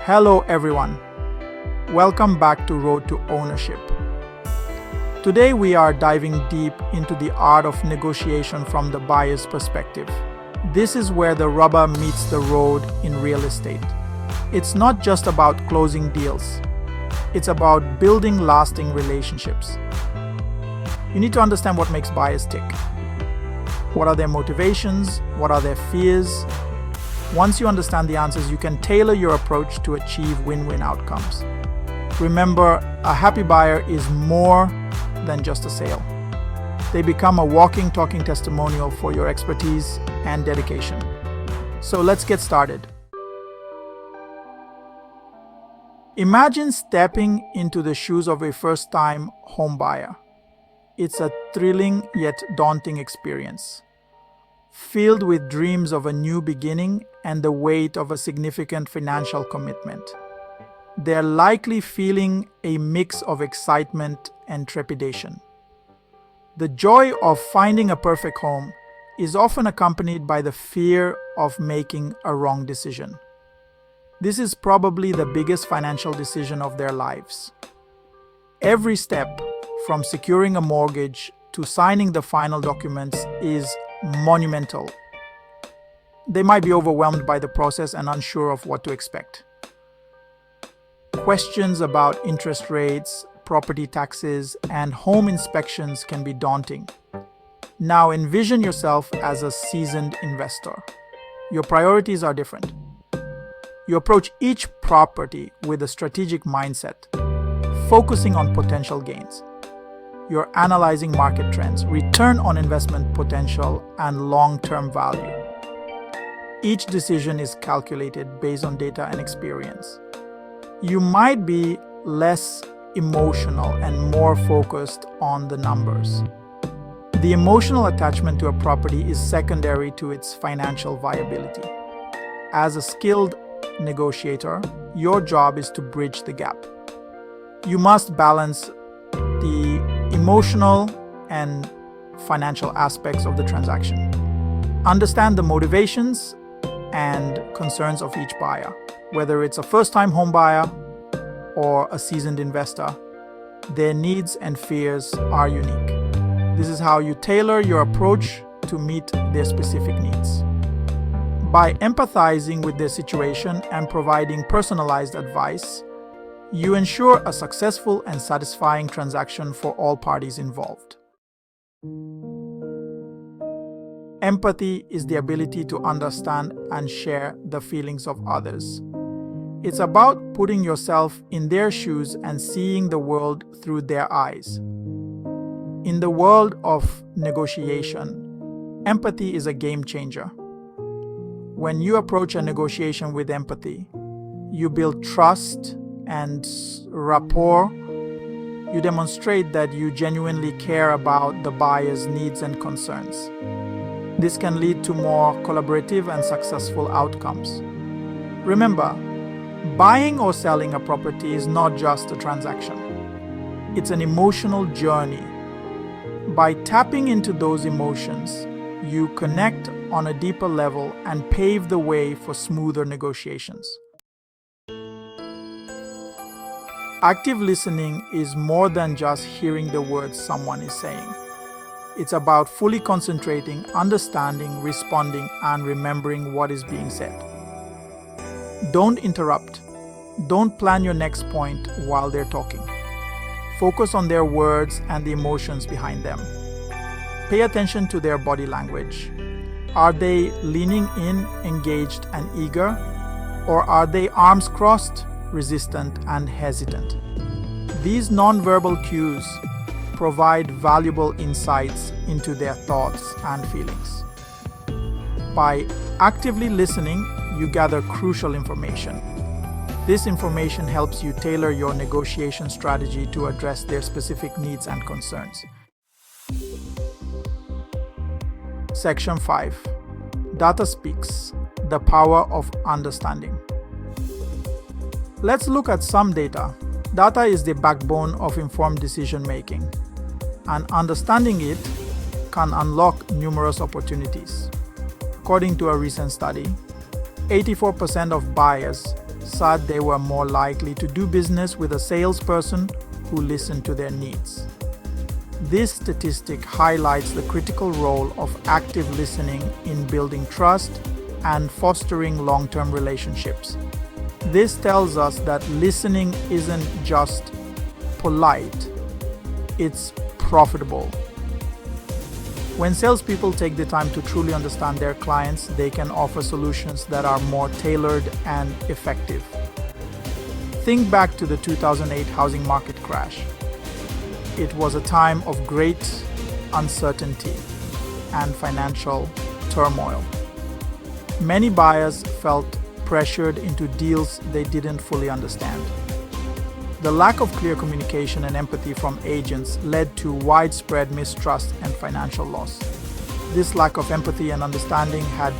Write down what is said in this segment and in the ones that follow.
Hello everyone. Welcome back to Road to Ownership. Today we are diving deep into the art of negotiation from the buyer's perspective. This is where the rubber meets the road in real estate. It's not just about closing deals. It's about building lasting relationships. You need to understand what makes buyers tick. What are their motivations? What are their fears? Once you understand the answers, you can tailor your approach to achieve win-win outcomes. Remember, a happy buyer is more than just a sale. They become a walking, talking testimonial for your expertise and dedication. So let's get started. Imagine stepping into the shoes of a first-time home buyer. It's a thrilling yet daunting experience, filled with dreams of a new beginning and the weight of a significant financial commitment. They're likely feeling a mix of excitement and trepidation. The joy of finding a perfect home is often accompanied by the fear of making a wrong decision. This is probably the biggest financial decision of their lives. Every step, from securing a mortgage to signing the final documents, is monumental. They might be overwhelmed by the process and unsure of what to expect. Questions about interest rates, property taxes, and home inspections can be daunting. Now envision yourself as a seasoned investor. Your priorities are different. You approach each property with a strategic mindset, focusing on potential gains. You're analyzing market trends, return on investment potential, and long-term value. Each decision is calculated based on data and experience. You might be less emotional and more focused on the numbers. The emotional attachment to a property is secondary to its financial viability. As a skilled negotiator, your job is to bridge the gap. You must balance the emotional and financial aspects of the transaction. Understand the motivations and concerns of each buyer, whether it's a first-time home buyer or a seasoned investor. Their needs and fears are unique. This is how you tailor your approach to meet their specific needs. By empathizing with their situation and providing personalized advice, you ensure a successful and satisfying transaction for all parties involved. Empathy is the ability to understand and share the feelings of others. It's about putting yourself in their shoes and seeing the world through their eyes. In the world of negotiation, empathy is a game changer. When you approach a negotiation with empathy, you build trust and rapport. You demonstrate that you genuinely care about the buyer's needs and concerns. This can lead to more collaborative and successful outcomes. Remember, buying or selling a property is not just a transaction. It's an emotional journey. By tapping into those emotions, you connect on a deeper level and pave the way for smoother negotiations. Active listening is more than just hearing the words someone is saying. It's about fully concentrating, understanding, responding, and remembering what is being said. Don't interrupt. Don't plan your next point while they're talking. Focus on their words and the emotions behind them. Pay attention to their body language. Are they leaning in, engaged, and eager? Or are they arms crossed, resistant, and hesitant? These nonverbal cues provide valuable insights into their thoughts and feelings. By actively listening, you gather crucial information. This information helps you tailor your negotiation strategy to address their specific needs and concerns. Section 5. Data speaks. The power of understanding. Let's look at some data. Data is the backbone of informed decision-making, and understanding it can unlock numerous opportunities. According to a recent study, 84% of buyers said they were more likely to do business with a salesperson who listened to their needs. This statistic highlights the critical role of active listening in building trust and fostering long-term relationships. This tells us that listening isn't just polite, it's profitable. When salespeople take the time to truly understand their clients, they can offer solutions that are more tailored and effective. Think back to the 2008 housing market crash. It was a time of great uncertainty and financial turmoil. Many buyers felt pressured into deals they didn't fully understand. The lack of clear communication and empathy from agents led to widespread mistrust and financial loss. This lack of empathy and understanding had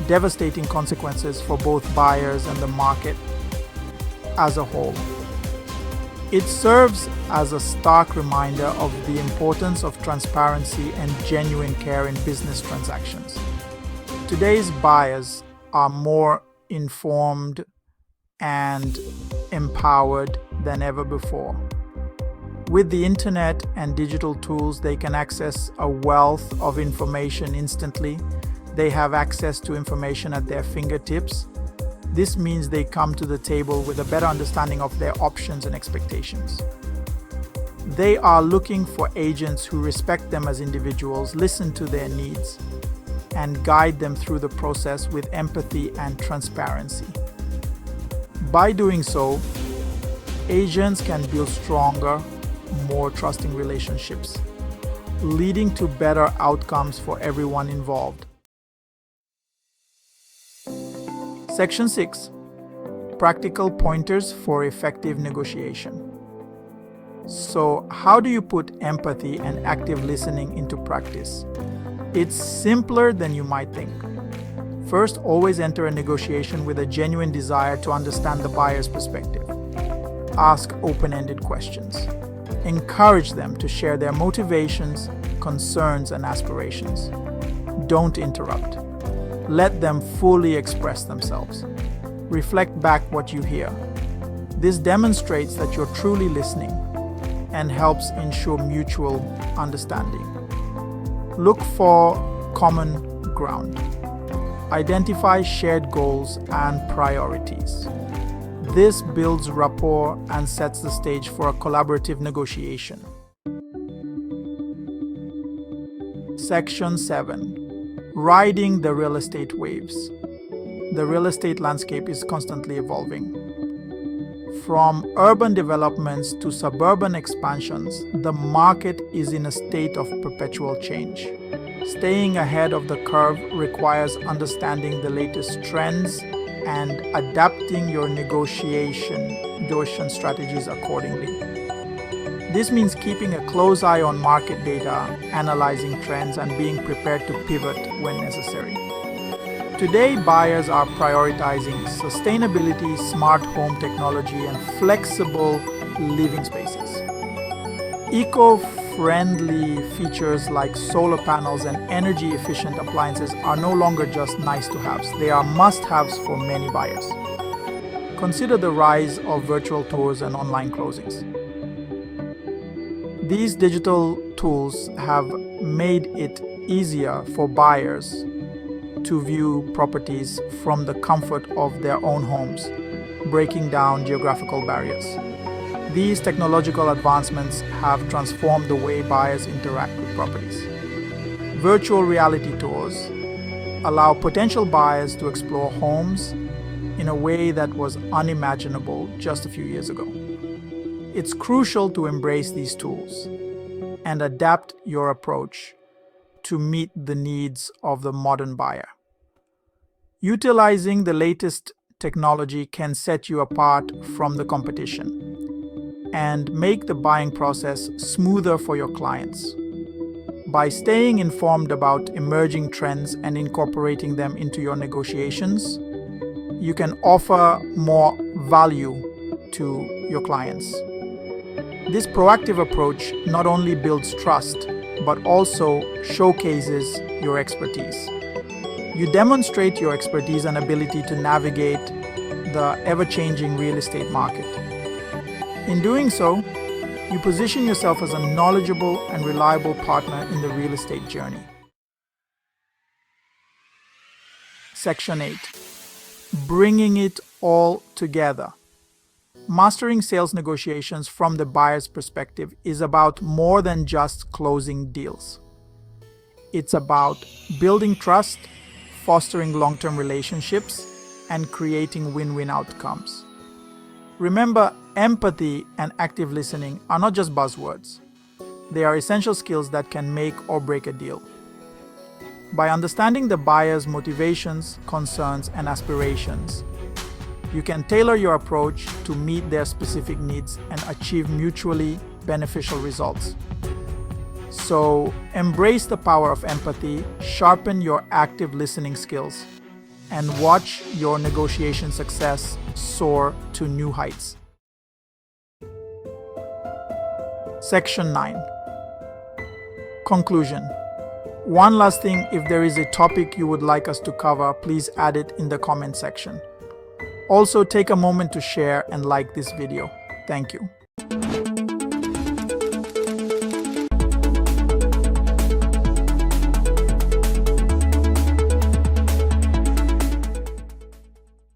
devastating consequences for both buyers and the market as a whole. It serves as a stark reminder of the importance of transparency and genuine care in business transactions. Today's buyers are more informed and empowered than ever before. With the internet and digital tools, they can access a wealth of information instantly. They have access to information at their fingertips. This means they come to the table with a better understanding of their options and expectations. They are looking for agents who respect them as individuals, listen to their needs, and guide them through the process with empathy and transparency. By doing so, agents can build stronger, more trusting relationships, leading to better outcomes for everyone involved. Section 6. Practical pointers for effective negotiation. So, how do you put empathy and active listening into practice? It's simpler than you might think. First, always enter a negotiation with a genuine desire to understand the buyer's perspective. Ask open-ended questions. Encourage them to share their motivations, concerns, and aspirations. Don't interrupt. Let them fully express themselves. Reflect back what you hear. This demonstrates that you're truly listening and helps ensure mutual understanding. Look for common ground. Identify shared goals and priorities. This builds rapport and sets the stage for a collaborative negotiation. Section 7. Riding the real estate waves. The real estate landscape is constantly evolving. From urban developments to suburban expansions, the market is in a state of perpetual change. Staying ahead of the curve requires understanding the latest trends and adapting your negotiation strategies accordingly. This means keeping a close eye on market data, analyzing trends, and being prepared to pivot when necessary. Today, buyers are prioritizing sustainability, smart home technology, and flexible living spaces. Eco-friendly features like solar panels and energy-efficient appliances are no longer just nice-to-haves. They are must-haves for many buyers. Consider the rise of virtual tours and online closings. These digital tools have made it easier for buyers to view properties from the comfort of their own homes, breaking down geographical barriers. These technological advancements have transformed the way buyers interact with properties. Virtual reality tours allow potential buyers to explore homes in a way that was unimaginable just a few years ago. It's crucial to embrace these tools and adapt your approach to meet the needs of the modern buyer. Utilizing the latest technology can set you apart from the competition and make the buying process smoother for your clients. By staying informed about emerging trends and incorporating them into your negotiations, you can offer more value to your clients. This proactive approach not only builds trust, but also showcases your expertise. You demonstrate your expertise and ability to navigate the ever-changing real estate market. In doing so, you position yourself as a knowledgeable and reliable partner in the real estate journey. Section 8. Bringing it all together. Mastering sales negotiations from the buyer's perspective is about more than just closing deals. It's about building trust, fostering long-term relationships, and creating win-win outcomes. Remember, empathy and active listening are not just buzzwords. They are essential skills that can make or break a deal. By understanding the buyer's motivations, concerns, and aspirations, you can tailor your approach to meet their specific needs and achieve mutually beneficial results. So, embrace the power of empathy, sharpen your active listening skills, and watch your negotiation success soar to new heights. Section 9. Conclusion. One last thing, if there is a topic you would like us to cover, please add it in the comment section. Also, take a moment to share and like this video. Thank you.